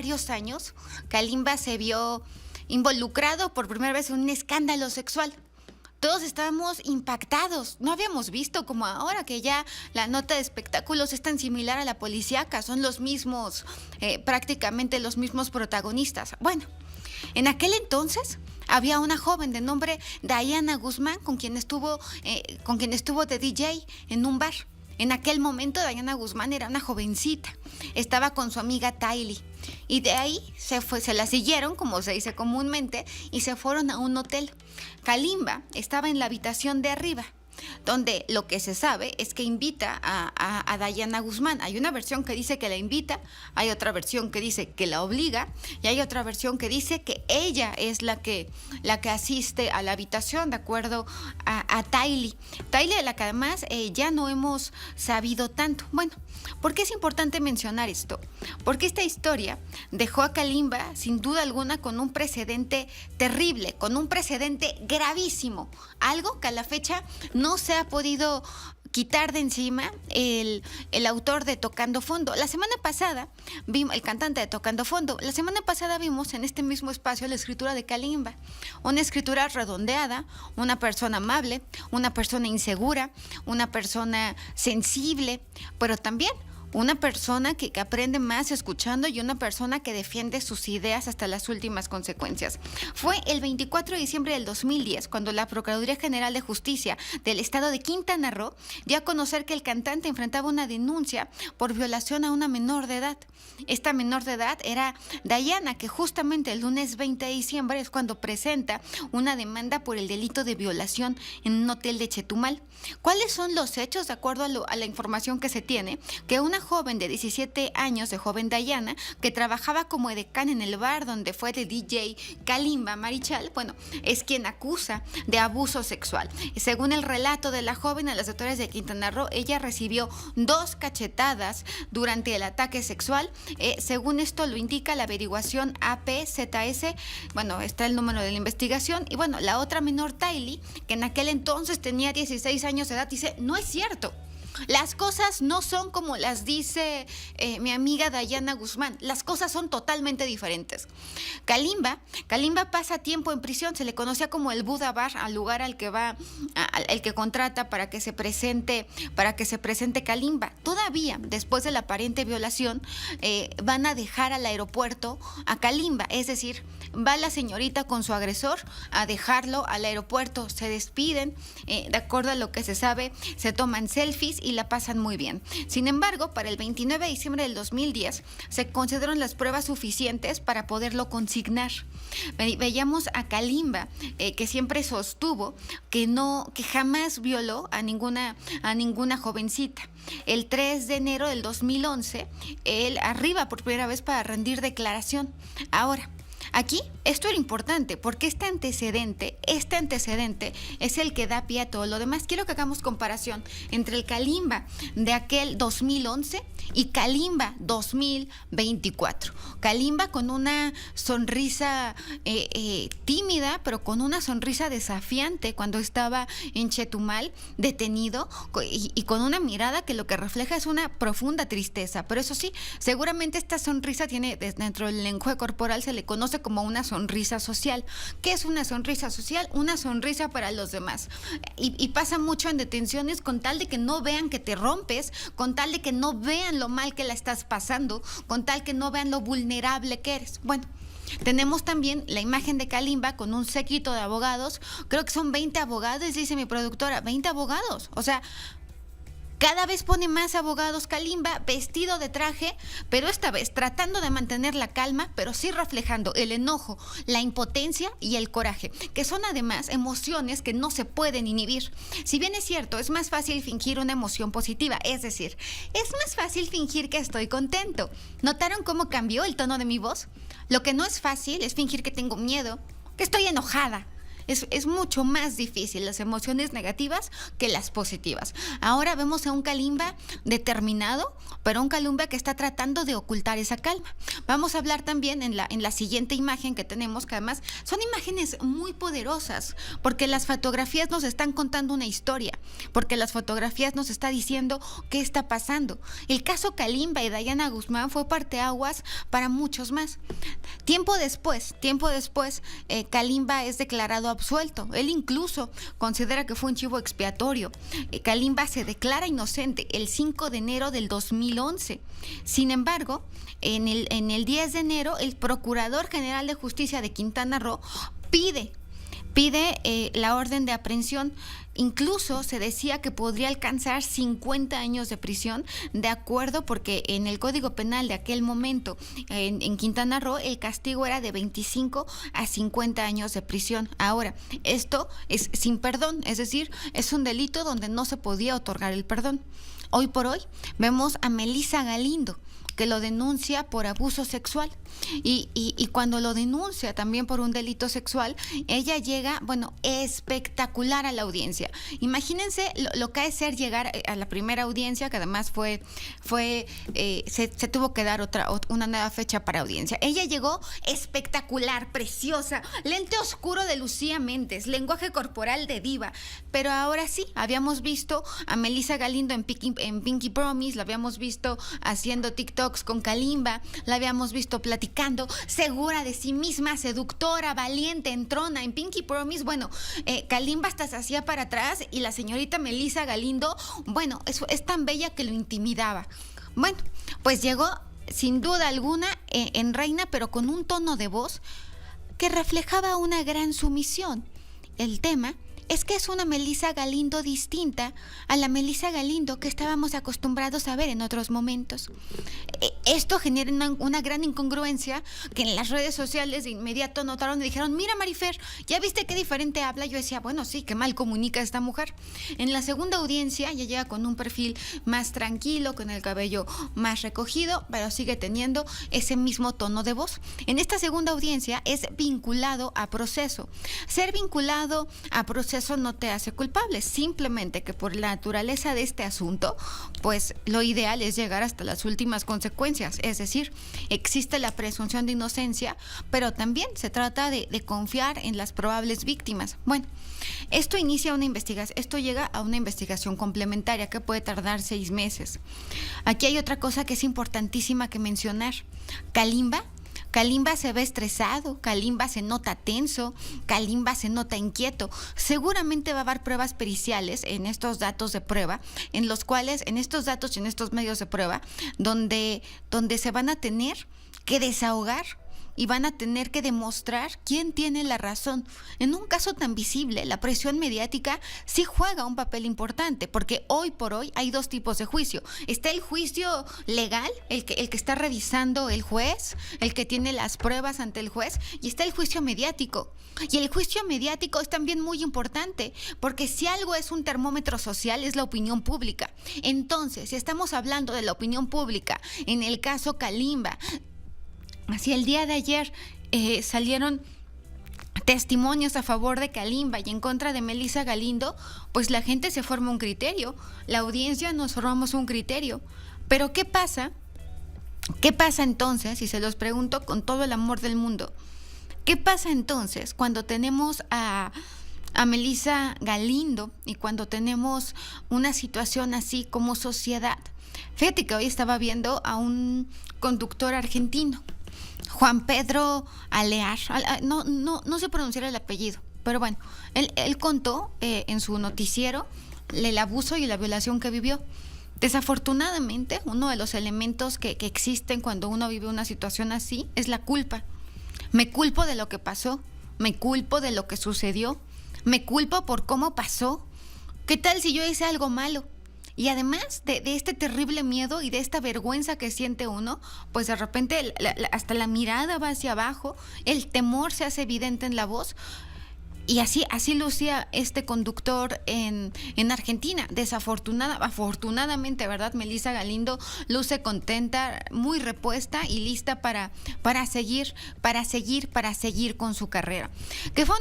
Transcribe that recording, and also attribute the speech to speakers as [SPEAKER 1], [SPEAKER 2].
[SPEAKER 1] varios años, Kalimba se vio involucrado por primera vez en un escándalo sexual. Todos estábamos impactados. No habíamos visto como ahora que ya la nota de espectáculos es tan similar a la policíaca. Son los mismos, prácticamente los mismos protagonistas. Bueno, en aquel entonces había una joven de nombre Diana Guzmán con quien estuvo de DJ en un bar. En aquel momento Diana Guzmán era una jovencita, estaba con su amiga Tylee y de ahí se la siguieron, como se dice comúnmente, y se fueron a un hotel. Kalimba estaba en la habitación de arriba, donde lo que se sabe es que invita a Diana Guzmán. Hay una versión que dice que la invita, hay otra versión que dice que la obliga y hay otra versión que dice que ella es la que asiste a la habitación, de acuerdo a Tylee. Tylee, de la que además ya no hemos sabido tanto. Bueno, ¿por qué es importante mencionar esto? Porque esta historia dejó a Kalimba, sin duda alguna, con un precedente terrible, con un precedente gravísimo, algo que a la fecha no se ha podido quitar de encima el autor de Tocando Fondo. La semana pasada vimos, el cantante de Tocando Fondo, la semana pasada vimos en este mismo espacio la escritura de Kalimba, una escritura redondeada, una persona amable, una persona insegura, una persona sensible, pero también una persona que aprende más escuchando y una persona que defiende sus ideas hasta las últimas consecuencias. Fue el 24 de diciembre del 2010 cuando la Procuraduría General de Justicia del Estado de Quintana Roo dio a conocer que el cantante enfrentaba una denuncia por violación a una menor de edad. Esta menor de edad era Diana, que justamente el lunes 20 de diciembre es cuando presenta una demanda por el delito de violación en un hotel de Chetumal. ¿Cuáles son los hechos? De acuerdo a la información que se tiene, que una joven de 17 años, de joven Diana, que trabajaba como edecán en el bar donde fue de DJ Kalimba Marichal, bueno, es quien acusa de abuso sexual. Según el relato de la joven a las autoridades de Quintana Roo, ella recibió 2 cachetadas durante el ataque sexual. Según esto lo indica la averiguación APZS, bueno, está el número de la investigación. Y bueno, la otra menor, Tylee, que en aquel entonces tenía 16 años de edad, dice, no es cierto. Las cosas no son como las dice mi amiga Diana Guzmán. Las cosas son totalmente diferentes. Kalimba pasa tiempo en prisión. Se le conocía como el Buda Bar, al lugar al que va, al que contrata para que se presente Kalimba. Todavía, después de la aparente violación, van a dejar al aeropuerto a Kalimba. Es decir, va la señorita con su agresor a dejarlo al aeropuerto. Se despiden, de acuerdo a lo que se sabe, se toman selfies y la pasan muy bien. Sin embargo, para el 29 de diciembre del 2010 se consideraron las pruebas suficientes para poderlo consignar. Veíamos a Kalimba, que siempre sostuvo que jamás violó a ninguna jovencita. El 3 de enero del 2011, él arriba por primera vez para rendir declaración. Ahora, aquí esto era importante porque este antecedente es el que da pie a todo lo demás. Quiero que hagamos comparación entre el Kalimba de aquel 2011 y Kalimba 2024. Kalimba con una sonrisa tímida, pero con una sonrisa desafiante cuando estaba en Chetumal detenido y con una mirada que lo que refleja es una profunda tristeza. Pero eso sí, seguramente esta sonrisa tiene, dentro del lenguaje corporal se le conoce como una sonrisa social. ¿Qué es una sonrisa social? Una sonrisa para los demás. Y pasa mucho en detenciones con tal de que no vean que te rompes, con tal de que no vean lo mal que la estás pasando, con tal que no vean lo vulnerable que eres. Bueno, tenemos también la imagen de Kalimba con un séquito de abogados. Creo que son 20 abogados, dice mi productora, 20 abogados. O sea, cada vez pone más abogados Kalimba, vestido de traje, pero esta vez tratando de mantener la calma, pero sí reflejando el enojo, la impotencia y el coraje, que son además emociones que no se pueden inhibir. Si bien es cierto, es más fácil fingir una emoción positiva, es decir, es más fácil fingir que estoy contento. ¿Notaron cómo cambió el tono de mi voz? Lo que no es fácil es fingir que tengo miedo, que estoy enojada. Es mucho más difícil las emociones negativas que las positivas. Ahora vemos a un Kalimba determinado, pero un Kalimba que está tratando de ocultar esa calma. Vamos a hablar también en la siguiente imagen que tenemos, que además son imágenes muy poderosas, porque las fotografías nos están contando una historia, porque las fotografías nos está diciendo qué está pasando. El caso Kalimba y Dayana Guzmán fue parteaguas para muchos más. Tiempo después, Kalimba es declarado absuelto. Él incluso considera que fue un chivo expiatorio. Kalimba se declara inocente el 5 de enero del 2011. Sin embargo, en el 10 de enero, el Procurador General de Justicia de Quintana Roo pide la orden de aprehensión. Incluso se decía que podría alcanzar 50 años de prisión, de acuerdo, porque en el Código Penal de aquel momento en Quintana Roo el castigo era de 25 a 50 años de prisión. Ahora, esto es sin perdón, es decir, es un delito donde no se podía otorgar el perdón. Hoy por hoy vemos a Melissa Galindo, que lo denuncia por abuso sexual. Y cuando lo denuncia también por un delito sexual, ella llega, espectacular a la audiencia. Imagínense lo que es ser llegar a la primera audiencia, que además se tuvo que dar una nueva fecha para audiencia. Ella llegó espectacular, preciosa, lente oscuro de Lucía Méndez, lenguaje corporal de diva. Pero ahora sí, habíamos visto a Melissa Galindo en Pinky Promise, la habíamos visto haciendo TikToks con Kalimba, la habíamos visto platicando, segura de sí misma, seductora, valiente, entrona. En Pinky Promise, Kalimba hasta se hacía para atrás y la señorita Melissa Galindo, es tan bella que lo intimidaba. Bueno, pues llegó sin duda alguna en reina, pero con un tono de voz que reflejaba una gran sumisión. El tema es que es una Melissa Galindo distinta a la Melissa Galindo que estábamos acostumbrados a ver en otros momentos. Esto genera una gran incongruencia que en las redes sociales de inmediato notaron y dijeron: mira, Marifer, ¿ya viste qué diferente habla? Yo decía, sí, qué mal comunica esta mujer. En la segunda audiencia ya llega con un perfil más tranquilo, con el cabello más recogido, pero sigue teniendo ese mismo tono de voz. En esta segunda audiencia es vinculado a proceso. Ser vinculado a proceso no te hace culpable, simplemente que por la naturaleza de este asunto, pues lo ideal es llegar hasta las últimas consecuencias, es decir, existe la presunción de inocencia, pero también se trata de confiar en las probables víctimas. Esto llega a una investigación complementaria que puede tardar 6 meses. Aquí hay otra cosa que es importantísima que mencionar. Kalimba se ve estresado, Kalimba se nota tenso, Kalimba se nota inquieto. Seguramente va a haber pruebas periciales en estos datos de prueba, en estos datos y en estos medios de prueba, donde se van a tener que desahogar y van a tener que demostrar quién tiene la razón. En un caso tan visible, la presión mediática sí juega un papel importante, porque hoy por hoy hay 2 tipos de juicio. Está el juicio legal, el que está revisando el juez, el que tiene las pruebas ante el juez, y está el juicio mediático. Y el juicio mediático es también muy importante, porque si algo es un termómetro social, es la opinión pública. Entonces, si estamos hablando de la opinión pública, en el caso Kalimba, así el día de ayer salieron testimonios a favor de Kalimba y en contra de Melissa Galindo, pues la gente se forma un criterio, la audiencia nos formamos un criterio. Pero ¿qué pasa? ¿Qué pasa entonces? Y se los pregunto con todo el amor del mundo. ¿Qué pasa entonces cuando tenemos a Melissa Galindo y cuando tenemos una situación así como sociedad? Fíjate que hoy estaba viendo a un conductor argentino, Juan Pedro Alear, no sé pronunciar el apellido, pero él contó en su noticiero el abuso y la violación que vivió. Desafortunadamente, uno de los elementos que existen cuando uno vive una situación así es la culpa. Me culpo de lo que pasó, me culpo de lo que sucedió, me culpo por cómo pasó. ¿Qué tal si yo hice algo malo? Y además de este terrible miedo y de esta vergüenza que siente uno, pues de repente hasta la mirada va hacia abajo, el temor se hace evidente en la voz. Y así lucía este conductor en Argentina. Afortunadamente, ¿verdad? Melissa Galindo luce contenta, muy repuesta y lista para seguir con su carrera. Que fue